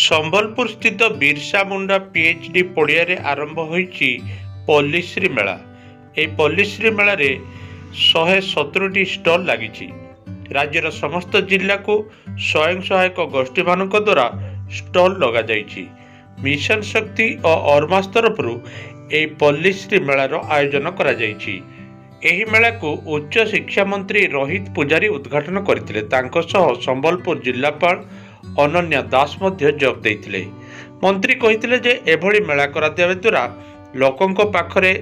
ସମ୍ବଲପୁର ସ୍ଥିତ ବିର୍ସା ମୁଣ୍ଡା ପିଏଚ୍ଡି ପଡ଼ିଆରେ ଆରମ୍ଭ ହୋଇଛି ପଲ୍ଲିଶ୍ରୀ ମେଳା। ଏହି ପଲ୍ଲିଶ୍ରୀ ମେଳାରେ 170ଟି ଷ୍ଟଲ୍ ଲାଗିଛି। ରାଜ୍ୟର ସମସ୍ତ ଜିଲ୍ଲାକୁ ସ୍ୱୟଂ ସହାୟକ ଗୋଷ୍ଠୀମାନଙ୍କ ଦ୍ୱାରା ଷ୍ଟଲ୍ ଲଗାଯାଇଛି। ମିଶନ ଶକ୍ତି ଓ ଅର୍ମାସ ତରଫରୁ ଏହି ପଲ୍ଲିଶ୍ରୀ ମେଳାର ଆୟୋଜନ କରାଯାଇଛି। ଏହି ମେଳାକୁ ଉଚ୍ଚ ଶିକ୍ଷା ମନ୍ତ୍ରୀ ରୋହିତ ପୂଜାରୀ ଉଦ୍ଘାଟନ କରିଥିଲେ। ତାଙ୍କ ସହ ସମ୍ବଲପୁର ଜିଲ୍ଲାପାଳ ଅନନ୍ୟା ଦାସ ମଧ୍ୟ ଯୋଗ ଦେଇଥିଲେ। ମନ୍ତ୍ରୀ କହିଥିଲେ ଯେ ଏଭଳି ମେଳା କରାଯିବା ଦ୍ୱାରା ଲୋକଙ୍କ ପାଖରେ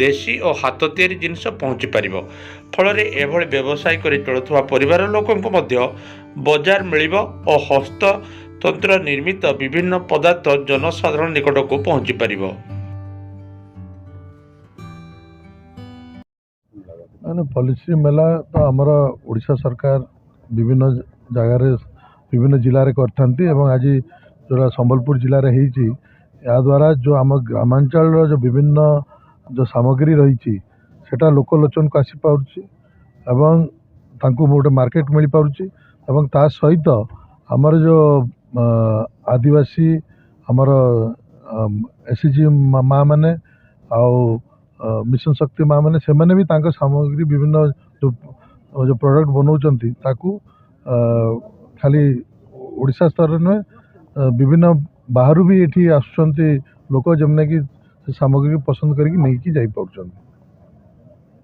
ଦେଶୀ ଓ ହାତ ତିଆରି ଜିନିଷ ପହଞ୍ଚି ପାରିବ। ଫଳରେ ଏଭଳି ବ୍ୟବସାୟ କରି ଚଳୁଥିବା ପରିବାର ଲୋକଙ୍କୁ ମଧ୍ୟ ବଜାର ମିଳିବ ଓ ହସ୍ତତନ୍ତ୍ର ନିର୍ମିତ ବିଭିନ୍ନ ପଦାର୍ଥ ଜନସାଧାରଣ ନିକଟକୁ ପହଞ୍ଚି ପାରିବ। ପଲ୍ଲିଶ୍ରୀ ମେଲା ତ ଆମର ଓଡ଼ିଶା ସରକାର ବିଭିନ୍ନ ଜାଗାରେ ବିଭିନ୍ନ ଜିଲ୍ଲାରେ କରିଥାନ୍ତି ଏବଂ ଆଜି ଯେଉଁଟା ସମ୍ବଲପୁର ଜିଲ୍ଲାରେ ହେଇଛି, ଏହାଦ୍ୱାରା ଯେଉଁ ଆମ ଗ୍ରାମାଞ୍ଚଳର ଯେଉଁ ବିଭିନ୍ନ ଯେଉଁ ସାମଗ୍ରୀ ରହିଛି ସେଇଟା ଲୋକଲୋଚନକୁ ଆସିପାରୁଛି ଏବଂ ତାଙ୍କୁ ଗୋଟେ ମାର୍କେଟ ମିଳିପାରୁଛି। ଏବଂ ତା ସହିତ ଆମର ଯେଉଁ ଆଦିବାସୀ ଆମର SHG ମା ମାନେ ଆଉ ମିଶନ ଶକ୍ତି ମା ମାନେ ସେମାନେ ବି ତାଙ୍କ ସାମଗ୍ରୀ ବିଭିନ୍ନ ଯେଉଁ ପ୍ରଡ଼କ୍ଟ ବନାଉଛନ୍ତି ତାକୁ ଖାଲି ଓଡ଼ିଶା ସ୍ତରରେ ନୁହେଁ, ବିଭିନ୍ନ ବାହାରୁ ବି ଏଠି ଆସୁଛନ୍ତି ଲୋକ, ଯେଉଁମାନେକି ସେ ସାମଗ୍ରୀ ପସନ୍ଦ କରିକି ନେଇକି ଯାଇପାରୁଛନ୍ତି।